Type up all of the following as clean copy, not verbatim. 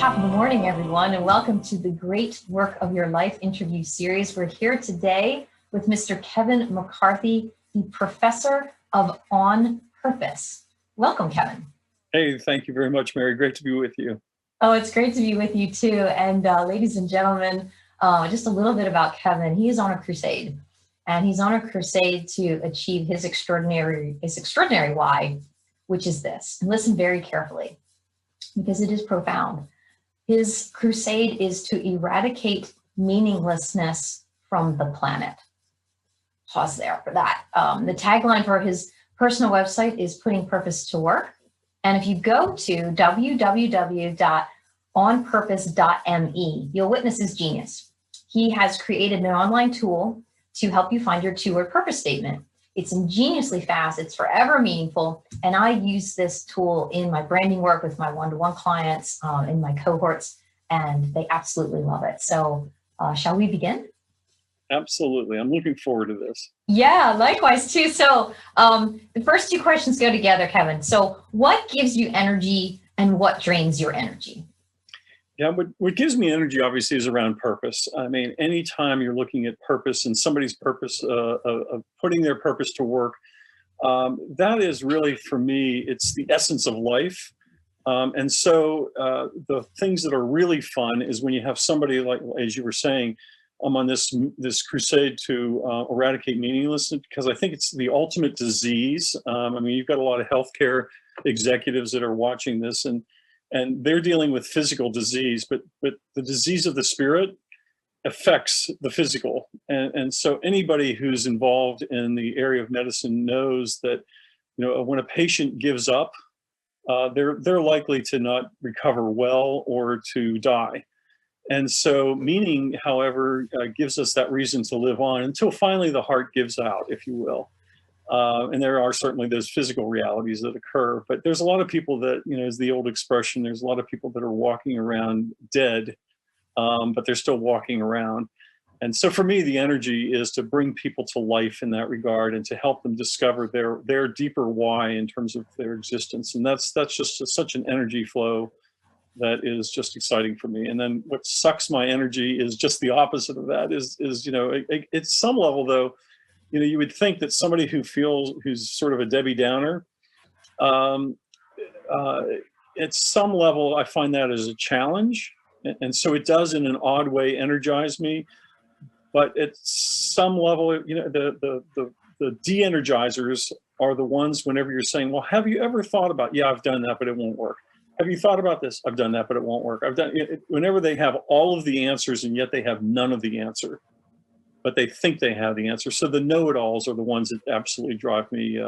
Top of the morning, everyone, and welcome to the Great Work of Your Life interview series. We're here today with Mr. Kevin McCarthy, the professor of On Purpose. Welcome, Kevin. Hey, thank you very much, Mary. Great to be with you. Oh, it's great to be with you too. And ladies and gentlemen, just a little bit about Kevin. He is on a crusade, and he's on a crusade to achieve his extraordinary why, which is this. And listen very carefully, because it is profound. His crusade is to eradicate meaninglessness from the planet. Pause there for that. The tagline for his personal website is Putting Purpose to Work. And if you go to www.onpurpose.me, you'll witness his genius. He has created an online tool to help you find your two-word purpose statement. It's ingeniously fast, it's forever meaningful, and I use this tool in my branding work with my one-to-one clients, in my cohorts, and they absolutely love it. So shall we begin? Absolutely. I'm looking forward to this. Yeah, likewise too. So the first two questions go together, Kevin. So what gives you energy and what drains your energy? Yeah, what gives me energy obviously is around purpose. I mean, anytime you're looking at purpose and somebody's purpose of putting their purpose to work, that is really, for me, it's the essence of life. And so the things that are really fun is when you have somebody like, as you were saying, I'm on this crusade to eradicate meaninglessness, because I think it's the ultimate disease. I mean, you've got a lot of healthcare executives that are watching this, and they're dealing with physical disease, but the disease of the spirit affects the physical. And so anybody who's involved in the area of medicine knows that, you know, when a patient gives up, they're likely to not recover well or to die. And so meaning, however, gives us that reason to live on until finally the heart gives out, if you will. And there are certainly those physical realities that occur, but there's a lot of people that, you know, is the old expression, there's a lot of people that are walking around dead, but they're still walking around. And so for me, the energy is to bring people to life in that regard and to help them discover their deeper why in terms of their existence. And that's just such an energy flow that is just exciting for me. And then what sucks my energy is just the opposite of that is you know, at some level though, you know, you would think that somebody who's sort of a Debbie Downer, at some level, I find that as a challenge. And so it does in an odd way energize me. But at some level, you know, the de-energizers are the ones whenever you're saying, well, have you ever thought about, yeah, I've done that, but it won't work. Have you thought about this? I've done that, but it won't work. I've done it. Whenever they have all of the answers and yet they have none of the answer, but they think they have the answer. So the know-it-alls are the ones that absolutely drive me,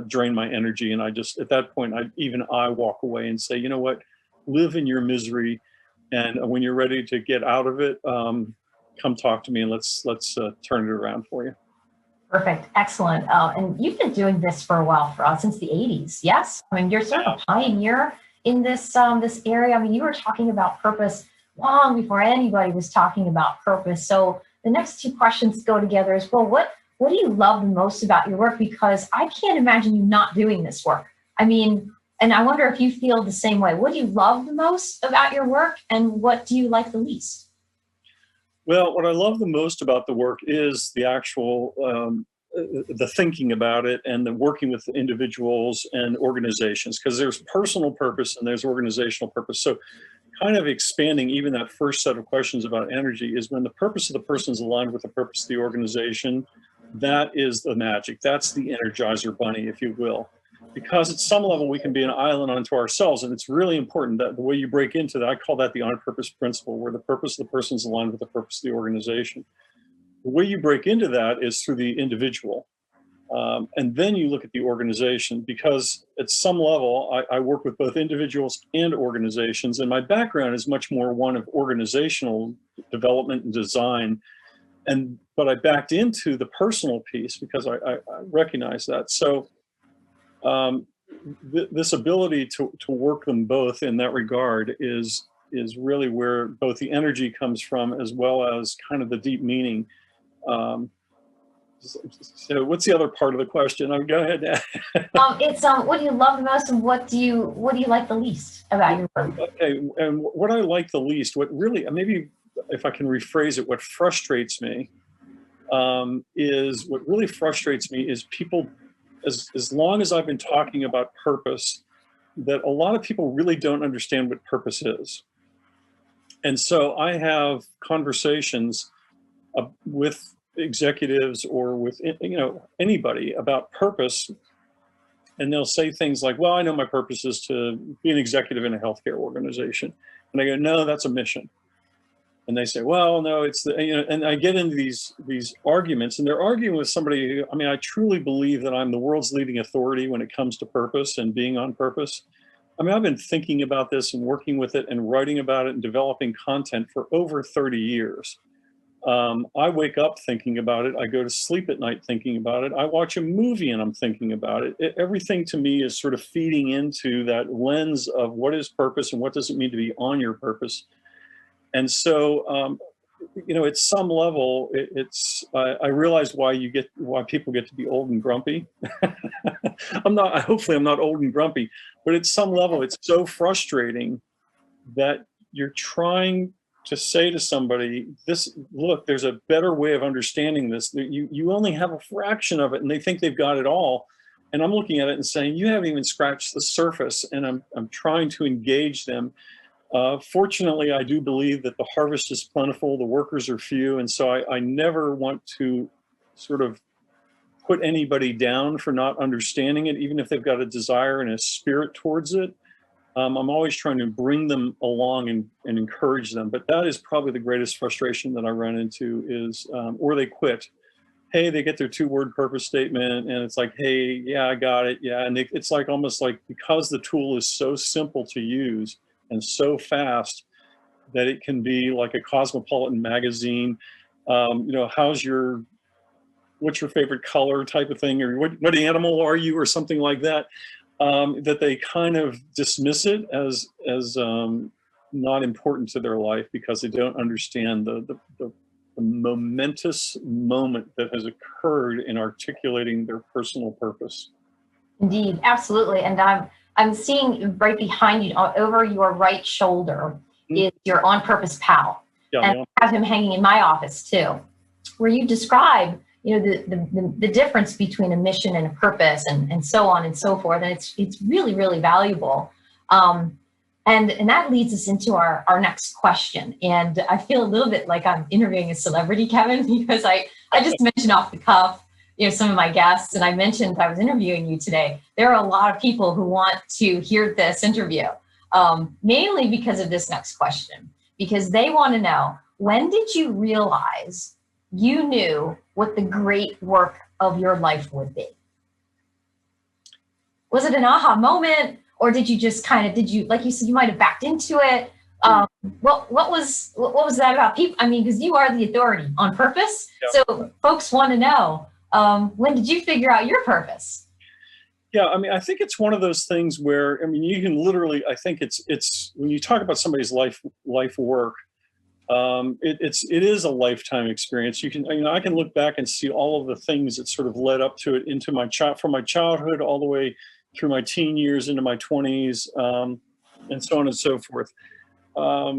drain my energy. And I just, at that point, I walk away and say, you know what, live in your misery. And when you're ready to get out of it, come talk to me and let's turn it around for you. Perfect. Excellent. And you've been doing this for a while, since the 80s. Yes. I mean, you're sort of a pioneer in this area. I mean, you were talking about purpose long before anybody was talking about purpose. So the next two questions go together as well. What do you love the most about your work? Because I can't imagine you not doing this work. I mean, and I wonder if you feel the same way. What do you love the most about your work, and what do you like the least? Well, what I love the most about the work is the actual, the thinking about it and the working with individuals and organizations, because there's personal purpose and there's organizational purpose. So kind of expanding even that first set of questions about energy is when the purpose of the person is aligned with the purpose of the organization, that is the magic. That's the Energizer Bunny, if you will. Because at some level we can be an island unto ourselves, and it's really important that the way you break into that, I call that the on purpose principle, where the purpose of the person is aligned with the purpose of the organization. The way you break into that is through the individual. And then you look at the organization, because at some level I work with both individuals and organizations, and my background is much more one of organizational development and design. But I backed into the personal piece because I recognize that. So this ability to work them both in that regard is really where both the energy comes from, as well as kind of the deep meaning. So what's the other part of the question? Go ahead. It's what do you love the most, and what do you like the least about your work? Okay, and what I like the least, what really, maybe if I can rephrase it, what frustrates me is what really frustrates me is people, as long as I've been talking about purpose, that a lot of people really don't understand what purpose is. And so I have conversations with executives or with anybody about purpose, and they'll say things like, well, I know my purpose is to be an executive in a healthcare organization. And I go, no, that's a mission. And they say, well, no, it's the, and I get into these arguments, and they're arguing with somebody who, I truly believe that I'm the world's leading authority when it comes to purpose and being on purpose. I've been thinking about this and working with it and writing about it and developing content for over 30 years. I wake up thinking about it. I go to sleep at night thinking about it. I watch a movie and I'm thinking about it. Everything to me is sort of feeding into that lens of what is purpose and what does it mean to be on your purpose. And so, at some level, I realize why people get to be old and grumpy. Hopefully I'm not old and grumpy, but at some level, it's so frustrating that you're trying to say to somebody, look, there's a better way of understanding this. You only have a fraction of it, and they think they've got it all. And I'm looking at it and saying, you haven't even scratched the surface. And I'm trying to engage them. Fortunately, I do believe that the harvest is plentiful, the workers are few. And so I never want to sort of put anybody down for not understanding it, even if they've got a desire and a spirit towards it. I'm always trying to bring them along and encourage them. But that is probably the greatest frustration that I run into is, or they quit. Hey, they get their 2-word purpose statement and it's like, hey, yeah, I got it. Yeah. And it's like almost like, because the tool is so simple to use and so fast that it can be like a cosmopolitan magazine, what's your favorite color type of thing, or what animal are you, or something like that. That they kind of dismiss it as not important to their life because they don't understand the momentous moment that has occurred in articulating their personal purpose. Indeed, absolutely. And I'm seeing right behind you, over your right shoulder, is your On Purpose pal. Yeah, and I have him hanging in my office too, where you describe the difference between a mission and a purpose and so on and so forth. And it's really, really valuable. And that leads us into our next question. And I feel a little bit like I'm interviewing a celebrity, Kevin, because I just mentioned off the cuff, some of my guests, and I mentioned I was interviewing you today. There are a lot of people who want to hear this interview, mainly because of this next question, because they want to know, when did you realize you knew what the great work of your life would be? Was it an aha moment, or did you just like you said, you might have backed into it? What was that about people? Because you are the authority on purpose. Yeah. So folks want to know, when did you figure out your purpose? Yeah, I think it's one of those things where, you can literally, I think it's when you talk about somebody's life work, it is a lifetime experience. You can, I can look back and see all of the things that sort of led up to it into from my childhood all the way through my teen years into my 20s, and so on and so forth. I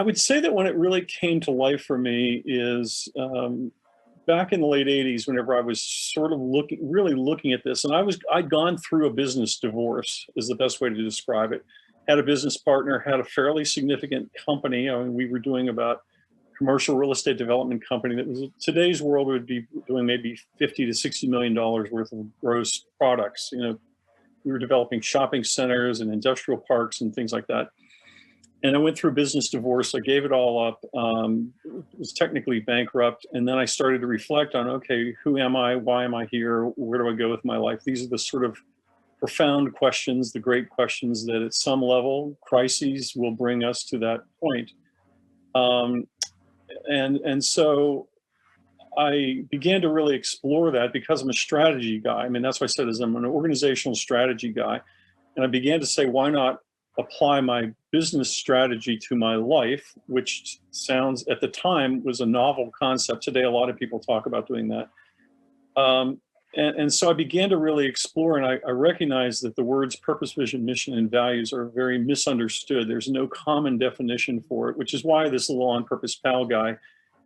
would say that when it really came to life for me is back in the late 80s, whenever I was sort of really looking at this, and I'd gone through a business divorce, is the best way to describe it. Had a business partner, had a fairly significant company. We were doing about commercial real estate development company that was, today's world would be doing maybe $50 to $60 million worth of gross products. We were developing shopping centers and industrial parks and things like that. And I went through business divorce. I gave it all up. Was technically bankrupt. And then I started to reflect on, okay, who am I? Why am I here? Where do I go with my life? These are the sort of profound questions, the great questions that at some level, crises will bring us to that point. And so I began to really explore that because I'm a strategy guy. That's what I said, is I'm an organizational strategy guy. And I began to say, why not apply my business strategy to my life, which sounds at the time was a novel concept. Today, a lot of people talk about doing that. And so I began to really explore, and I recognized that the words purpose, vision, mission, and values are very misunderstood. There's no common definition for it, which is why this little On Purpose Pal guy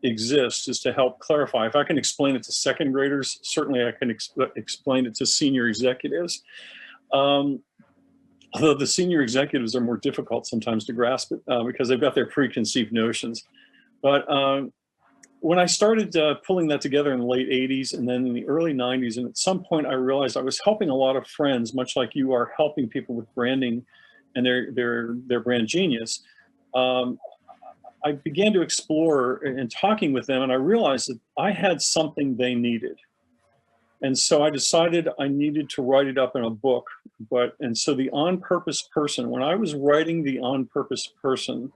exists, is to help clarify. If I can explain it to second graders, certainly I can explain it to senior executives. Although the senior executives are more difficult sometimes to grasp it because they've got their preconceived notions. But when I started pulling that together in the late 80s and then in the early 90s, and at some point I realized I was helping a lot of friends, much like you are helping people with branding and their brand genius. I began to explore and talking with them, and I realized that I had something they needed. And so I decided I needed to write it up in a book. And so the On Purpose Person, when I was writing the On Purpose Person,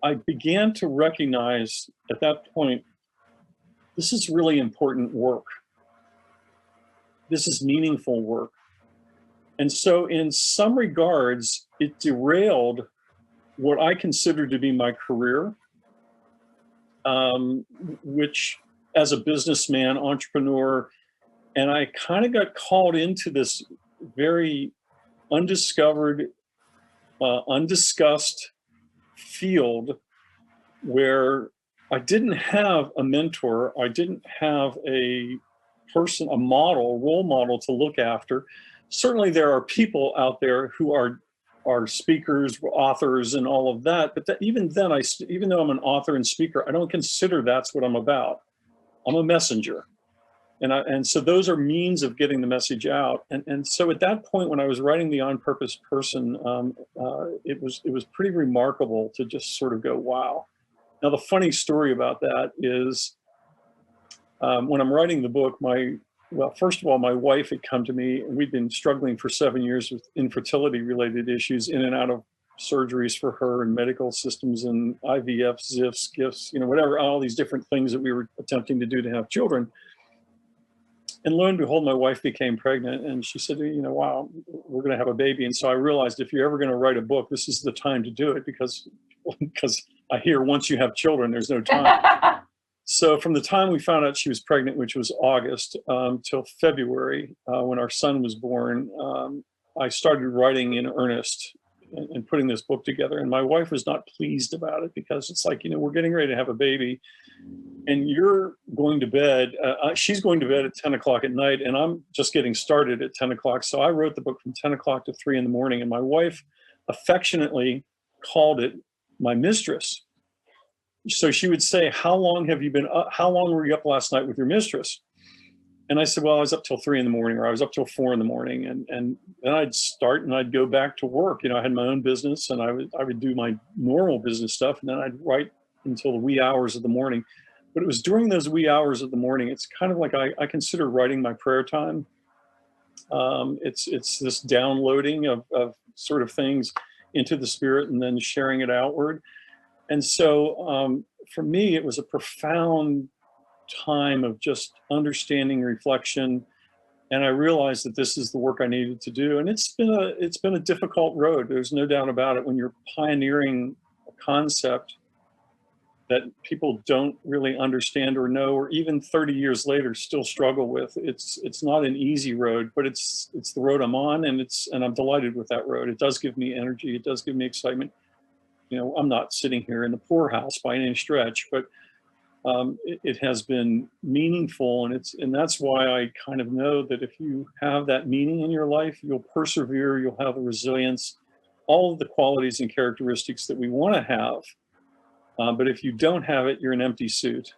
I began to recognize at that point, this is really important work. This is meaningful work. And so in some regards, it derailed what I considered to be my career, which as a businessman, entrepreneur, and I kind of got called into this very undiscovered, undiscussed field where I didn't have a mentor. I didn't have a person, a model, role model to look after. Certainly there are people out there who are speakers, authors, and all of that. But even then, even though I'm an author and speaker, I don't consider that's what I'm about. I'm a messenger. And so those are means of getting the message out. And so at that point, when I was writing the On Purpose Person, it was pretty remarkable to just sort of go, wow. Now, the funny story about that is when I'm writing the book, first of all, my wife had come to me, and we'd been struggling for 7 years with infertility related issues, in and out of surgeries for her and medical systems and IVF, ZIFs, GIFs, whatever, all these different things that we were attempting to do to have children. And lo and behold, my wife became pregnant, and she said, wow, we're going to have a baby. And so I realized, if you're ever going to write a book, this is the time to do it, because I hear once you have children, there's no time. So from the time we found out she was pregnant, which was August, till February, when our son was born, I started writing in earnest and putting this book together. And my wife was not pleased about it, because it's like, we're getting ready to have a baby, and you're going to bed. She's going to bed at 10 o'clock at night, and I'm just getting started at 10 o'clock. So I wrote the book from 10 o'clock to 3 in the morning, and my wife affectionately called it my mistress. So she would say, how long were you up last night with your mistress? And I said, well, I was up till 3 in the morning, or I was up till 4 in the morning. And then I'd start and I'd go back to work. I had my own business, and I would do my normal business stuff. And then I'd write until the wee hours of the morning. But it was during those wee hours of the morning, it's kind of like I consider writing my prayer time. It's this downloading of sort of things into the spirit and then sharing it outward. And so for me, it was a profound time of just understanding, reflection. And I realized that this is the work I needed to do. And it's been a difficult road. There's no doubt about it. When you're pioneering a concept that people don't really understand or know, or even 30 years later still struggle with, it's not an easy road, but it's the road I'm on, and I'm delighted with that road. It does give me energy. It does give me excitement. I'm not sitting here in the poorhouse by any stretch, but it has been meaningful, and that's why I kind of know that if you have that meaning in your life, you'll persevere, you'll have the resilience, all of the qualities and characteristics that we want to have. But if you don't have it, you're an empty suit.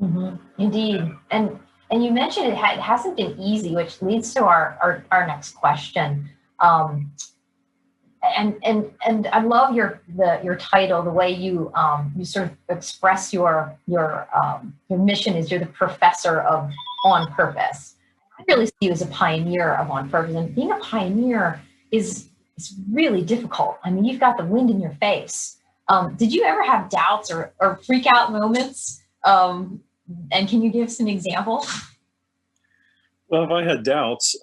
Mm-hmm. Indeed. And you mentioned it hasn't been easy, which leads to our next question. And I love your title, the way you sort of express your mission is you're the professor of On Purpose. I really see you as a pioneer of On Purpose, and being a pioneer is really difficult. I mean, you've got the wind in your face. Did you ever have doubts or freak out moments? And can you give us an example? Well, if I had doubts,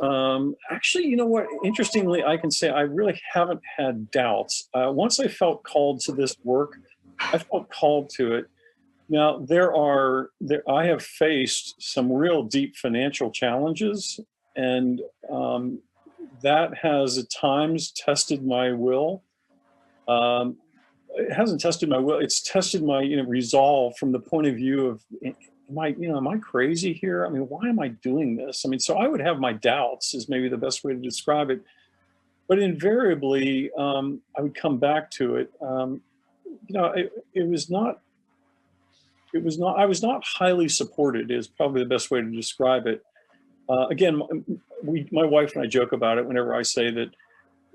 actually, you know what? Interestingly, I can say I really haven't had doubts. Once I felt called to this work, I felt called to it. Now, I have faced some real deep financial challenges, and um, that has at times tested my will. Um, it hasn't tested my will. It's tested my, resolve from the point of view of, am I crazy here? I mean, why am I doing this? I mean, so I would have my doubts is maybe the best way to describe it. But invariably, I would come back to it. It was not, I was not highly supported is probably the best way to describe it. Again, my wife and I joke about it whenever I say that,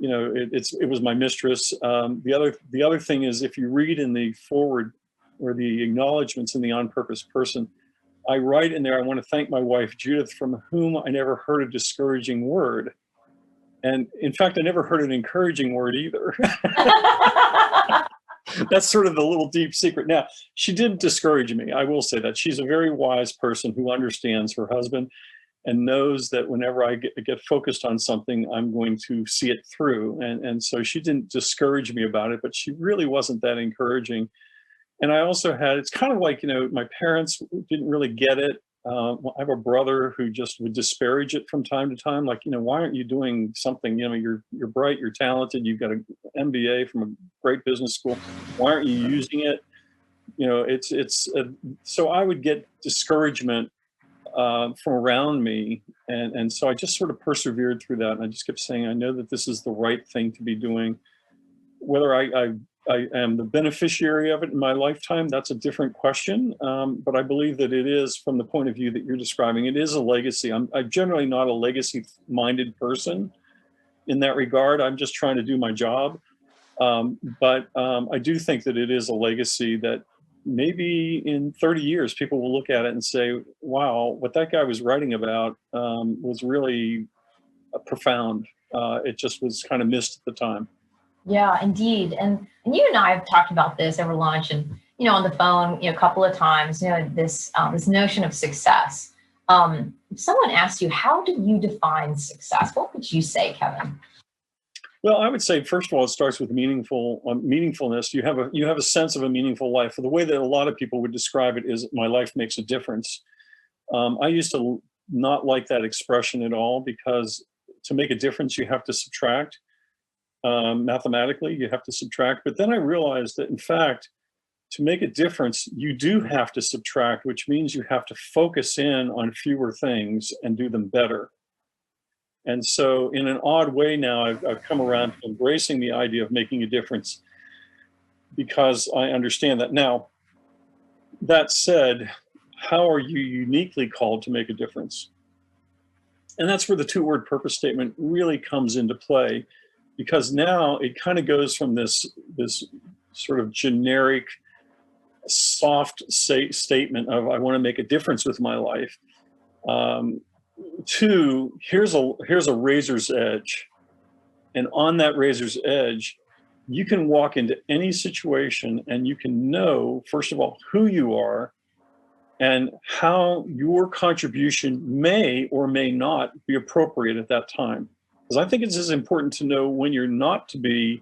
it was my mistress. The other thing is, if you read in the forward or the acknowledgments in the on purpose person, I write in there, I want to thank my wife Judith, from whom I never heard a discouraging word. And in fact, I never heard an encouraging word either. That's sort of the little deep secret. Now, she did discourage me. I will say that she's a very wise person who understands her husband and knows that whenever I get focused on something, I'm going to see it through. And so she didn't discourage me about it, but she really wasn't that encouraging. And I also it's kind of like, my parents didn't really get it. I have a brother who just would disparage it from time to time. Like, why aren't you doing something? You're bright, you're talented, you've got an MBA from a great business school. Why aren't you using it? So I would get discouragement from around me. And so I just sort of persevered through that. And I just kept saying, I know that this is the right thing to be doing. Whether I am the beneficiary of it in my lifetime, that's a different question. But I believe that it is, from the point of view that you're describing, it is a legacy. I'm generally not a legacy-minded person in that regard. I'm just trying to do my job. But I do think that it is a legacy that maybe in 30 years, people will look at it and say, wow, what that guy was writing about was really profound. It just was kind of missed at the time. Yeah, indeed. And you and I have talked about this over lunch and, on the phone, a couple of times, this notion of success. If someone asked you, how do you define success? What would you say, Kevin? Well, I would say, first of all, it starts with meaningfulness. You have a sense of a meaningful life. The way that a lot of people would describe it is, my life makes a difference. I used to not like that expression at all, because to make a difference, you have to subtract. Mathematically, you have to subtract. But then I realized that, in fact, to make a difference, you do have to subtract, which means you have to focus in on fewer things and do them better. And so, in an odd way now, I've come around to embracing the idea of making a difference, because I understand that. Now, that said, how are you uniquely called to make a difference? And that's where the two-word purpose statement really comes into play, because now it kind of goes from this sort of generic, soft statement of, I want to make a difference with my life, to here's a razor's edge. And on that razor's edge, you can walk into any situation and you can know, first of all, who you are and how your contribution may or may not be appropriate at that time. Because I think it's as important to know when you're not to be,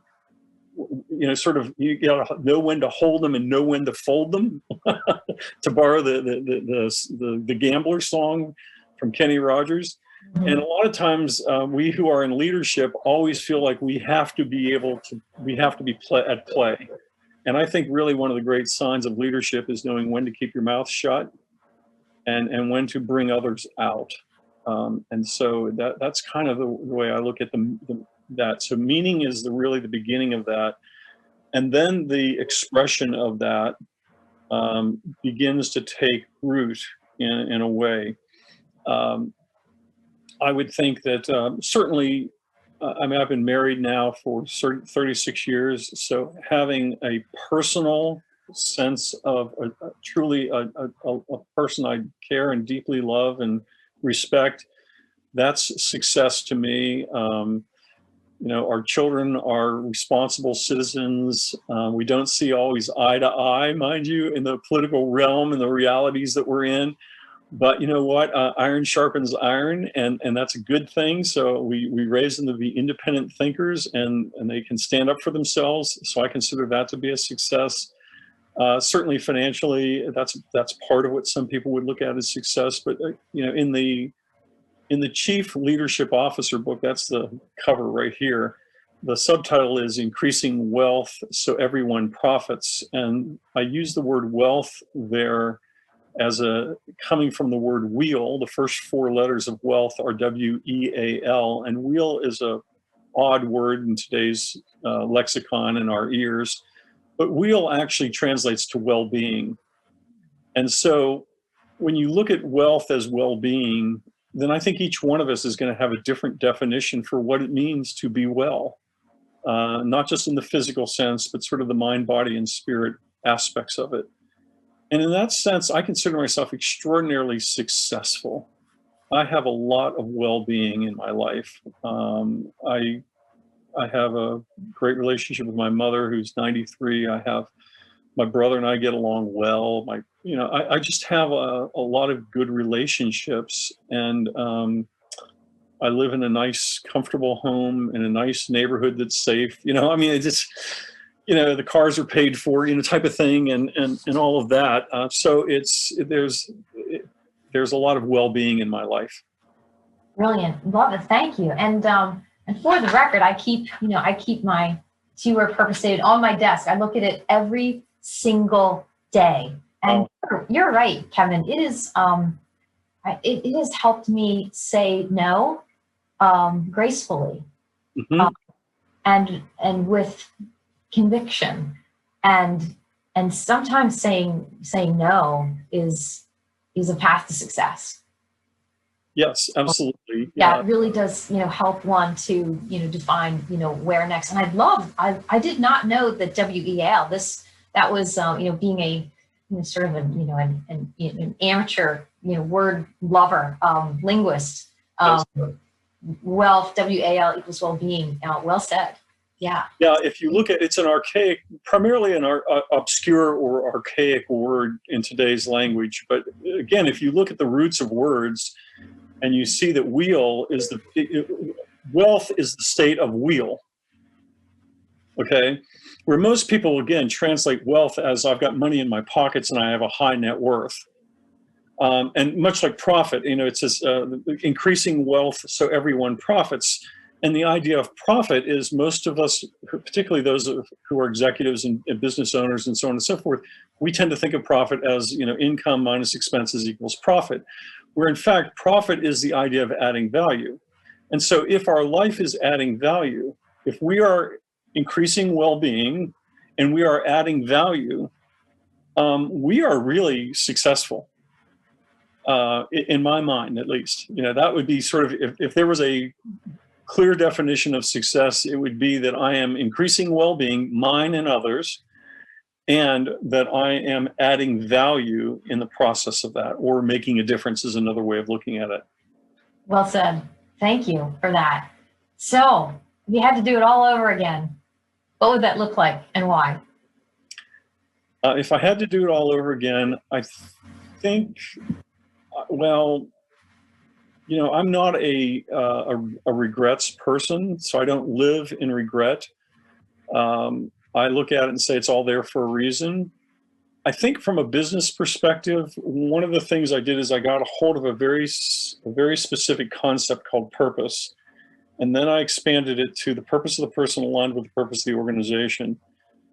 you gotta know when to hold them and know when to fold them, to borrow the gambler song from Kenny Rogers. Mm-hmm. And a lot of times we who are in leadership always feel like we have to be at play. And I think really one of the great signs of leadership is knowing when to keep your mouth shut and when to bring others out. And so that's kind of the way I look at that. So meaning is really the beginning of that. And then the expression of that begins to take root in a way. I would think that certainly, I've been married now for 36 years. So having a personal sense of truly a person I care and deeply love and respect, that's success to me. Our children are responsible citizens. We don't see always eye to eye, mind you, in the political realm and the realities that we're in. But you know what? Iron sharpens iron, and that's a good thing. So we raise them to be independent thinkers, and they can stand up for themselves. So I consider that to be a success. Certainly financially, that's part of what some people would look at as success. But you know, in the Chief Leadership Officer book, that's the cover right here. The subtitle is Increasing Wealth So Everyone Profits. And I use the word wealth there as coming from the word wheel. The first four letters of wealth are W-E-A-L, and wheel is a odd word in today's lexicon in our ears, but wheel actually translates to well-being. And so when you look at wealth as well-being, then I think each one of us is going to have a different definition for what it means to be well, not just in the physical sense, but sort of the mind, body, and spirit aspects of it. And in that sense, I consider myself extraordinarily successful. I have a lot of well-being in my life. I have a great relationship with my mother, who's 93. I have my brother and I get along well. I just have a lot of good relationships, and I live in a nice, comfortable home in a nice neighborhood that's safe. I mean, it just, the cars are paid for, type of thing, and all of that. So there's a lot of well-being in my life. Brilliant. Love it. Thank you. And for the record, I keep my 2-word purpose statement on my desk. I look at it every single day. And You're right, Kevin. It is, it has helped me say no gracefully, Mm-hmm. and with conviction, and sometimes saying no is a path to success. Yes, absolutely. Yeah, it really does, help one to, define, where next. And I did not know that WEAL, that was, being a, sort of an amateur, word lover, linguist, wealth, WAL equals well-being. Well said. Yeah. Yeah, if you look at it's an archaic, primarily an obscure or archaic word in today's language. But again, if you look at the roots of words, and you see that wealth is the state of wheel. Okay, where most people again translate wealth as I've got money in my pockets and I have a high net worth. And much like profit, it says increasing wealth so everyone profits. And the idea of profit is most of us, particularly those who are executives and business owners and so on and so forth, we tend to think of profit as income minus expenses equals profit, where in fact profit is the idea of adding value. And so if our life is adding value, if we are increasing well-being and we are adding value, we are really successful. In my mind, at least, that would be sort of, if there was a clear definition of success, it would be that I am increasing well-being, mine and others, and that I am adding value in the process of that, or making a difference is another way of looking at it. Well said. Thank you for that. So if you had to do it all over again, what would that look like and why? If I had to do it all over again, I think, well, I'm not a regrets person, so I don't live in regret. I look at it and say it's all there for a reason. I think from a business perspective, one of the things I did is I got a hold of a very specific concept called purpose. And then I expanded it to the purpose of the person aligned with the purpose of the organization.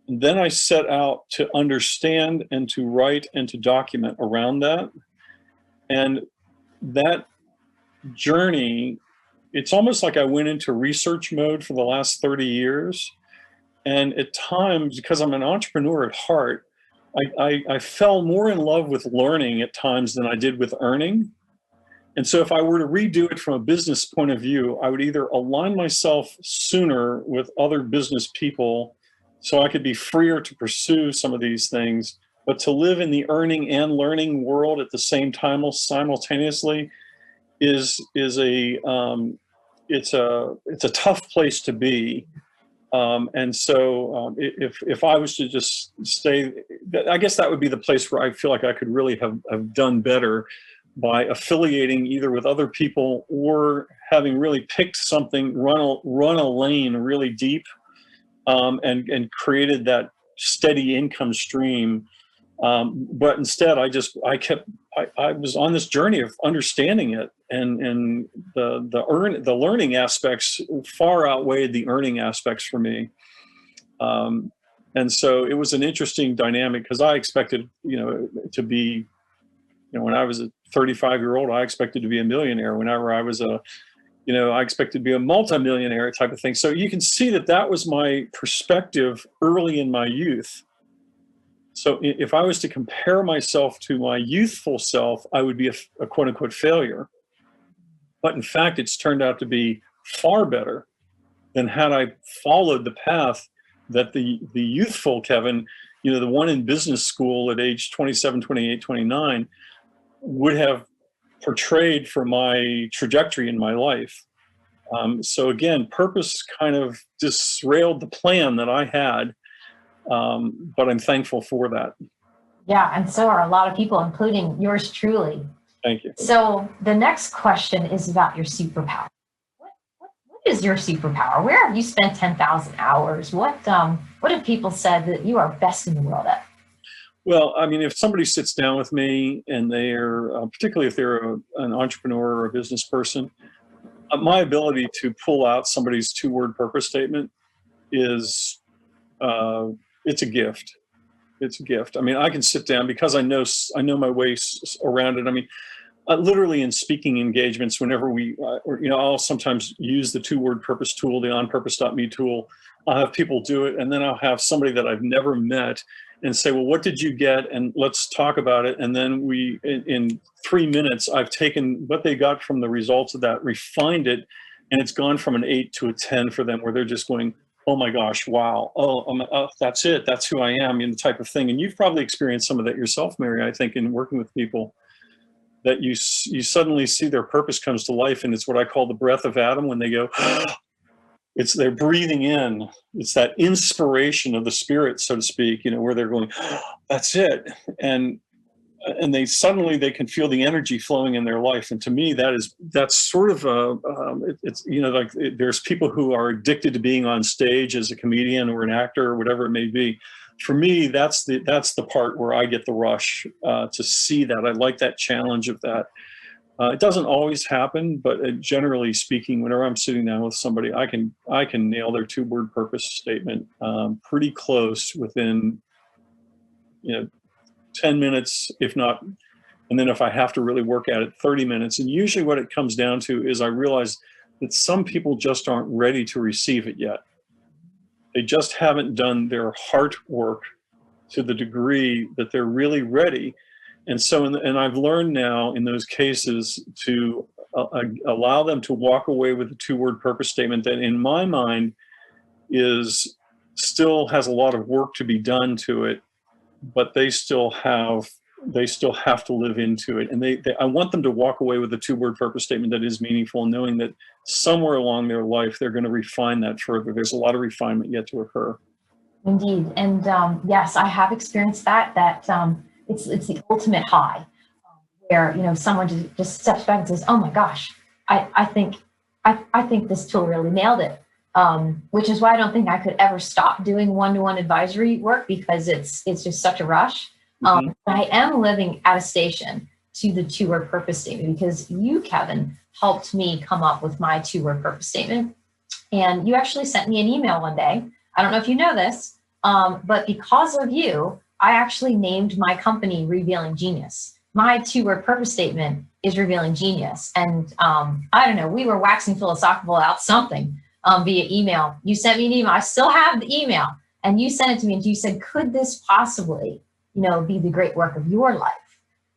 And then I set out to understand and to write and to document around that. And that journey, it's almost like I went into research mode for the last 30 years. And at times, because I'm an entrepreneur at heart, I fell more in love with learning at times than I did with earning. And so if I were to redo it from a business point of view, I would either align myself sooner with other business people so I could be freer to pursue some of these things, but to live in the earning and learning world at the same time simultaneously is a tough place to be. And so if I was to just stay, I guess that would be the place where I feel like I could really have done better. by affiliating either with other people or having really picked something, run a lane really deep, and created that steady income stream. But instead, I was on this journey of understanding it, and the learning aspects far outweighed the earning aspects for me. And so it was an interesting dynamic, because I expected, to be, when I was a 35-year-old, I expected to be a millionaire. Whenever I was I expected to be a multimillionaire type of thing. So you can see that was my perspective early in my youth. So if I was to compare myself to my youthful self, I would be a quote unquote failure. But in fact, it's turned out to be far better than had I followed the path that the youthful Kevin, the one in business school at age 27, 28, 29, would have portrayed for my trajectory in my life. So again, purpose kind of disrailed the plan that I had, but I'm thankful for that. Yeah, and so are a lot of people, including yours truly. Thank you. So the next question is about your superpower. What is your superpower? Where have you spent 10,000 hours? What have people said that you are best in the world at? Well, I mean, if somebody sits down with me and they're, particularly if they're an entrepreneur or a business person, my ability to pull out somebody's two-word purpose statement is, it's a gift. It's a gift. I mean, I can sit down because I know my way around it. I mean, literally in speaking engagements, whenever I'll sometimes use the two-word purpose tool, the onpurpose.me tool. I'll have people do it, and then I'll have somebody that I've never met and say, well, what did you get? And let's talk about it. And then in 3 minutes, I've taken what they got from the results of that, refined it, and it's gone from an 8 to a 10 for them, where they're just going, oh my gosh, wow. Oh, that's it. That's who I am, the type of thing. And you've probably experienced some of that yourself, Mary, I think, in working with people, that you suddenly see their purpose comes to life. And it's what I call the breath of Adam, when they go, they're breathing in. It's that inspiration of the spirit, so to speak, where they're going, that's it. And they suddenly can feel the energy flowing in their life. And to me, that's sort of there's people who are addicted to being on stage as a comedian or an actor or whatever it may be. For me, that's the part where I get the rush to see that. I like that challenge of that. It doesn't always happen, but generally speaking, whenever I'm sitting down with somebody, I can nail their two-word purpose statement pretty close within 10 minutes, if not. And then if I have to really work at it, 30 minutes. And usually what it comes down to is I realize that some people just aren't ready to receive it yet. They just haven't done their heart work to the degree that they're really ready. And so, and I've learned now in those cases to allow them to walk away with a two-word purpose statement that in my mind still has a lot of work to be done to it, but they still have to live into it. And I want them to walk away with a two-word purpose statement that is meaningful, knowing that somewhere along their life, they're going to refine that further. There's a lot of refinement yet to occur. Indeed. And yes, I have experienced that it's the ultimate high, where, someone just steps back and says, oh my gosh, I think this tool really nailed it. Which is why I don't think I could ever stop doing one-to-one advisory work, because it's just such a rush. I am living at a station to the two-word purpose statement, because you, Kevin, helped me come up with my two-word purpose statement. And you actually sent me an email one day. I don't know if you know this, but because of you, I actually named my company Revealing Genius. My two-word purpose statement is Revealing Genius. And I don't know, we were waxing philosophical about something via email. You sent me an email. I still have the email. And you sent it to me, and you said, could this possibly, be the great work of your life?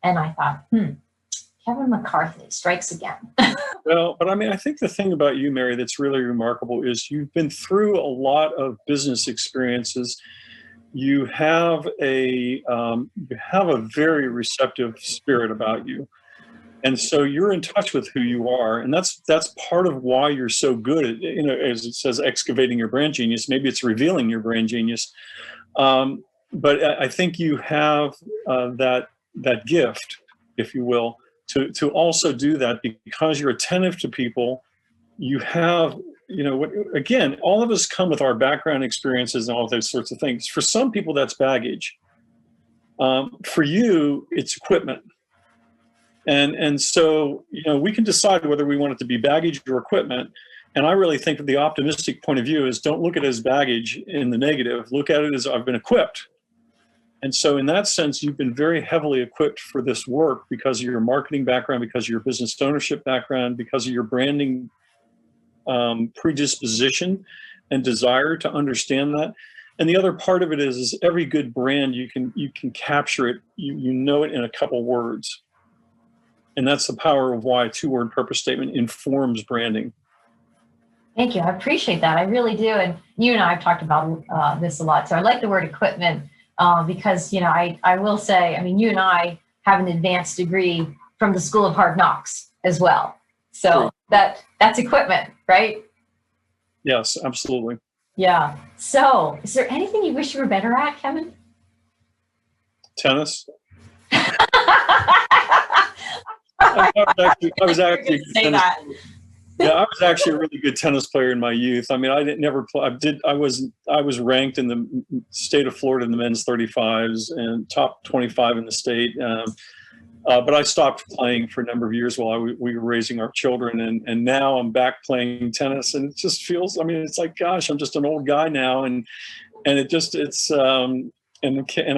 And I thought, Kevin McCarthy strikes again. Well, but I mean, I think the thing about you, Mary, that's really remarkable is you've been through a lot of business experiences. You have a very receptive spirit about you. And so you're in touch with who you are. And that's part of why you're so good at, as it says, excavating your brand genius. Maybe it's revealing your brand genius. But I think you have that gift, if you will, to also do that, because you're attentive to people. You have, again, all of us come with our background experiences and all those sorts of things. For some people, that's baggage. For you, it's equipment. And so, we can decide whether we want it to be baggage or equipment. And I really think that the optimistic point of view is, don't look at it as baggage in the negative. Look at it as, I've been equipped. And so in that sense, you've been very heavily equipped for this work because of your marketing background, because of your business ownership background, because of your branding predisposition and desire to understand that. And the other part of it is every good brand, you can capture it, you know it in a couple words. And that's the power of why a 2-word purpose statement informs branding. Thank you. I appreciate that. I really do. And you and I have talked about this a lot. So I like the word equipment because, I will say, you and I have an advanced degree from the School of Hard Knocks as well. So that's equipment, right? Yes, absolutely. Yeah. So is there anything you wish you were better at, Kevin? Tennis. I was actually say that. Yeah, I was actually a really good tennis player in my youth. I didn't never play. I was ranked in the state of Florida in the men's 35s and top 25 in the state. But I stopped playing for a number of years while we were raising our children, and now I'm back playing tennis, and it just feels. It's like, gosh, I'm just an old guy now, and and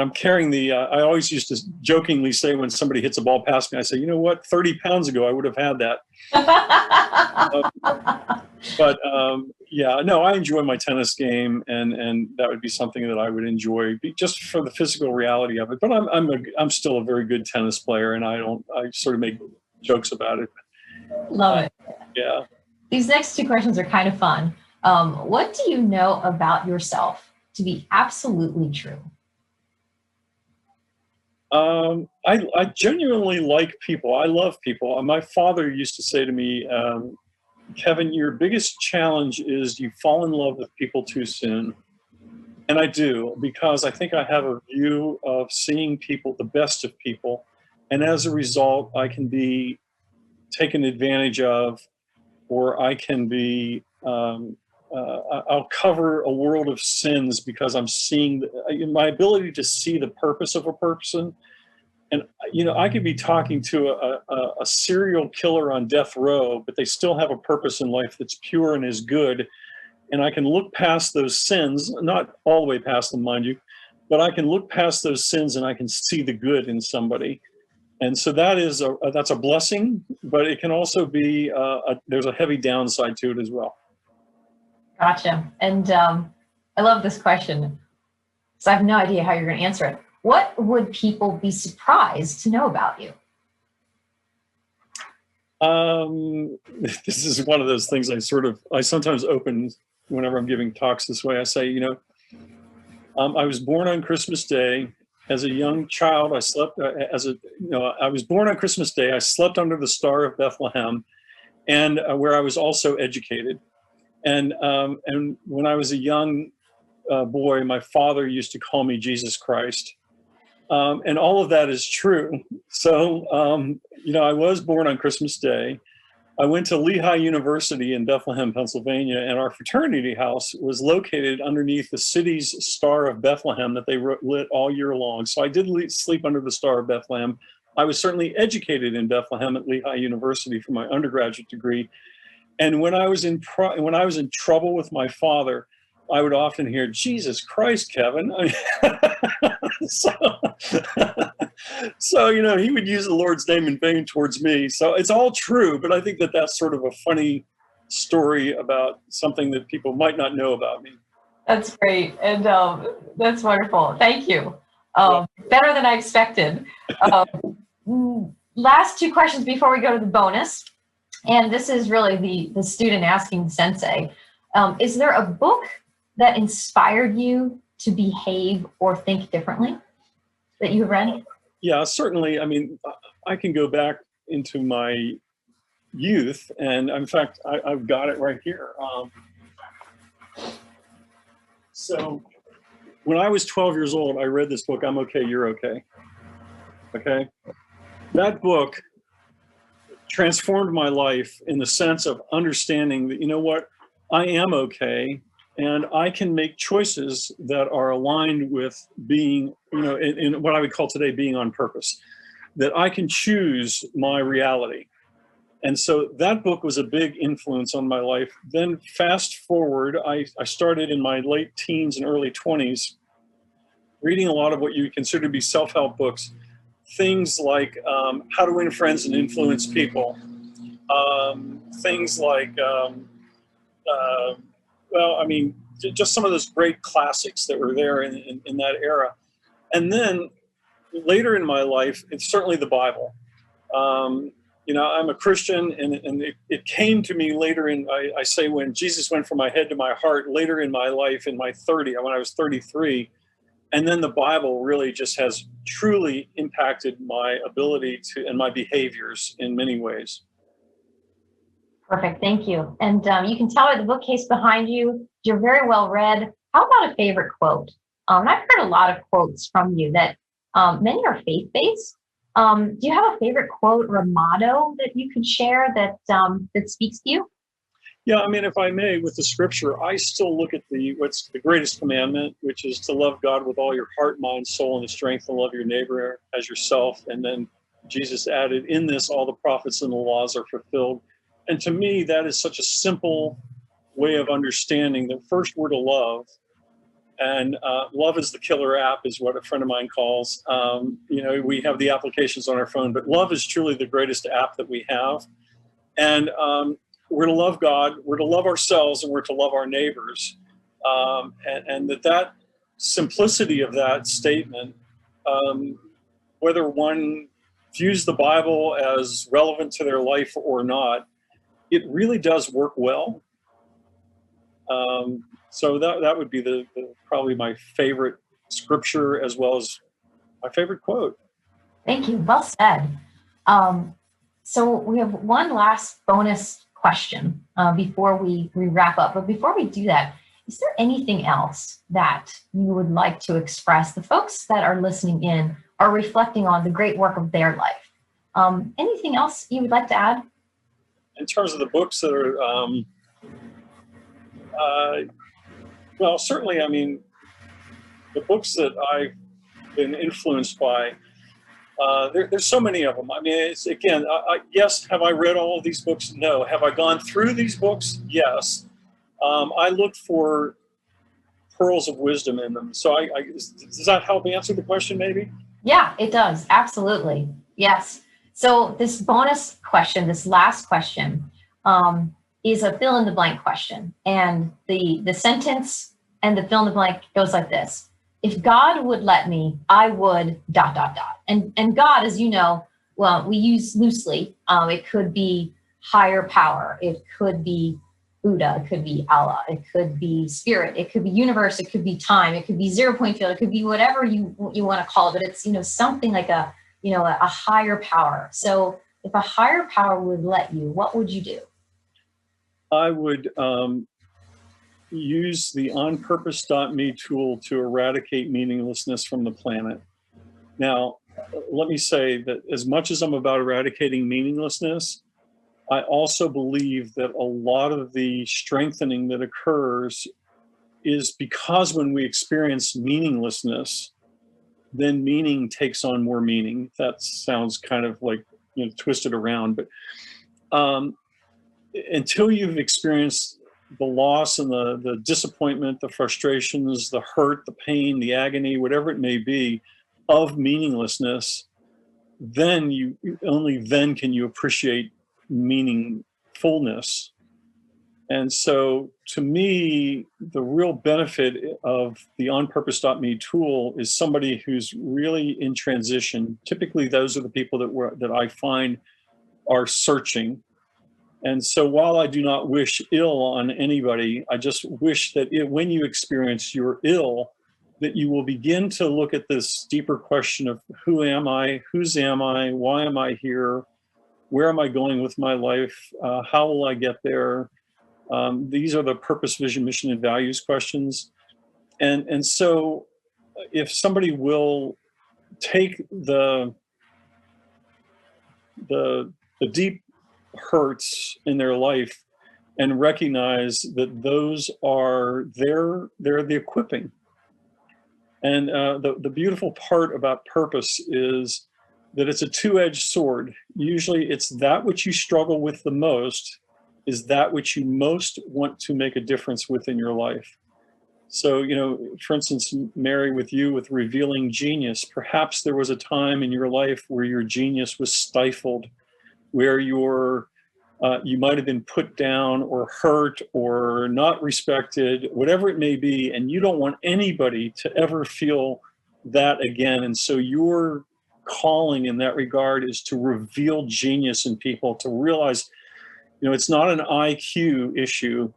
I'm carrying the. I always used to jokingly say when somebody hits a ball past me, I say, you know what, 30 pounds ago I would have had that. No, I enjoy my tennis game, and that would be something that I would enjoy just for the physical reality of it. But I'm still a very good tennis player, and I sort of make jokes about it. Love it. Yeah. These next 2 questions are kind of fun. What do you know about yourself to be absolutely true? I genuinely like people. I love people. My father used to say to me, Kevin, your biggest challenge is you fall in love with people too soon. And I do, because I think I have a view of seeing people, the best of people. And as a result, I can be taken advantage of, or I can be, I'll cover a world of sins because I'm seeing my ability to see the purpose of a person. And, I could be talking to a serial killer on death row, but they still have a purpose in life that's pure and is good. And I can look past those sins, not all the way past them, mind you, but I can look past those sins and I can see the good in somebody. And so that's a blessing, but it can also be, there's a heavy downside to it as well. Gotcha. And I love this question, so I have no idea how you're going to answer it. What would people be surprised to know about you? This is one of those things I sometimes open whenever I'm giving talks this way. I say, I was born on Christmas Day. As a young child, I slept I was born on Christmas Day. I slept under the Star of Bethlehem, and where I was also educated. And when I was a young boy, my father used to call me Jesus Christ. And all of that is true. So, I was born on Christmas Day. I went to Lehigh University in Bethlehem, Pennsylvania, and our fraternity house was located underneath the city's Star of Bethlehem that they lit all year long. So I did sleep under the Star of Bethlehem. I was certainly educated in Bethlehem at Lehigh University for my undergraduate degree. And when I was in trouble with my father, I would often hear, Jesus Christ, Kevin. So, he would use the Lord's name in vain towards me. So it's all true, but I think that that's sort of a funny story about something that people might not know about me. That's great. And that's wonderful. Thank you. Better than I expected. Last 2 questions before we go to the bonus. And this is really the student asking the sensei. Is there a book that inspired you to behave or think differently that you have read? Yeah, certainly. I can go back into my youth, and in fact, I've got it right here. So when I was 12 years old, I read this book, I'm Okay, You're Okay. Okay. That book transformed my life in the sense of understanding that, you know what, I am okay, and I can make choices that are aligned with being, in what I would call today being on purpose, that I can choose my reality. And so that book was a big influence on my life. Then fast forward, I started in my late teens and early 20s reading a lot of what you would consider to be self-help books, things like How to Win Friends and Influence People, things like, just some of those great classics that were there in that era. And then later in my life, it's certainly the Bible. I'm a Christian, and it came to me later I say when Jesus went from my head to my heart, later in my life, when I was 33. And then the Bible really just has truly impacted my ability and my behaviors in many ways. Perfect. Thank you. And you can tell by the bookcase behind you, you're very well read. How about a favorite quote? I've heard a lot of quotes from you that many are faith-based. Do you have a favorite quote or a motto that you could share that speaks to you? Yeah, if I may, with the scripture, I still look at what's the greatest commandment, which is to love God with all your heart, mind, soul, and the strength, and love your neighbor as yourself. And then Jesus added, in this, all the prophets and the laws are fulfilled. And to me, that is such a simple way of understanding that first we're to love. And love is the killer app, is what a friend of mine calls. We have the applications on our phone, but love is truly the greatest app that we have. And we're to love God, we're to love ourselves, and we're to love our neighbors. And that simplicity of that statement, whether one views the Bible as relevant to their life or not, it really does work well. So that would be probably my favorite scripture, as well as my favorite quote. Thank you. Well said. So we have one last bonus question before we wrap up. But before we do that, is there anything else that you would like to express? The folks that are listening in are reflecting on the great work of their life. Anything else you would like to add? In terms of the books that are, certainly, the books that I've been influenced by, there's so many of them. It's, again, yes, have I read all of these books? No. Have I gone through these books? Yes. I look for pearls of wisdom in them. So does that help answer the question, maybe? Yeah, it does. Absolutely. Yes. So this bonus question, this last question, is a fill in the blank question. And the sentence and the fill in the blank goes like this. If God would let me, I would ... And God, as you know, well, we use loosely. It could be higher power. It could be Buddha. It could be Allah. It could be spirit. It could be universe. It could be time. It could be 0 point field. It could be whatever you want to call it. But it's something like a higher power. So if a higher power would let you, what would you do? I would use the onpurpose.me tool to eradicate meaninglessness from the planet. Now, let me say that as much as I'm about eradicating meaninglessness, I also believe that a lot of the strengthening that occurs is because when we experience meaninglessness, then meaning takes on more meaning. That sounds kind of like, twisted around, but until you've experienced the loss and the disappointment, the frustrations, the hurt, the pain, the agony, whatever it may be, of meaninglessness, then only then can you appreciate meaningfulness. And so to me, the real benefit of the onpurpose.me tool is somebody who's really in transition. Typically, those are the people that I find are searching. And so while I do not wish ill on anybody, I just wish that when you experience your ill, that you will begin to look at this deeper question of who am I, whose am I, why am I here, where am I going with my life, how will I get there? These are the purpose, vision, mission, and values questions. And so if somebody will take the deep hurts in their life and recognize that those are they're the equipping. And the beautiful part about purpose is that it's a two-edged sword. Usually it's that which you struggle with the most is that which you most want to make a difference with in your life. So, for instance, Mary, with you, with revealing genius, perhaps there was a time in your life where your genius was stifled, where you might have been put down or hurt or not respected, whatever it may be, and you don't want anybody to ever feel that again. And so your calling in that regard is to reveal genius in people, to realize, it's not an IQ issue.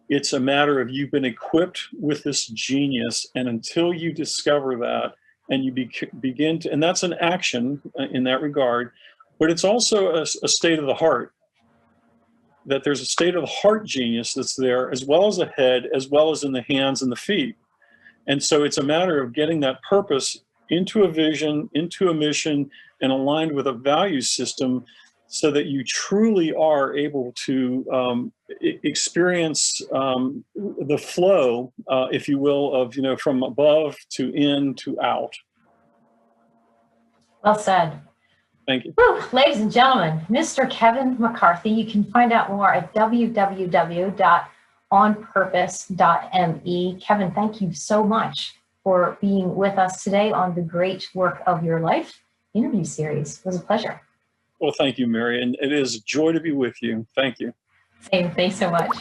It's a matter of you've been equipped with this genius, and until you discover that and you begin to, and that's an action in that regard, but it's also a state of the heart, that there's a state of the heart genius that's there, as well as a head, as well as in the hands and the feet. And so it's a matter of getting that purpose into a vision, into a mission, and aligned with a value system, so that you truly are able to experience the flow, if you will, of, from above to in to out. Well said. Thank you. Whew, ladies and gentlemen, Mr. Kevin McCarthy. You can find out more at www.onpurpose.me. Kevin, thank you so much for being with us today on the Great Work of Your Life interview series. It was a pleasure. Well, thank you, Mary. And it is a joy to be with you. Thank you. Same. Thanks so much.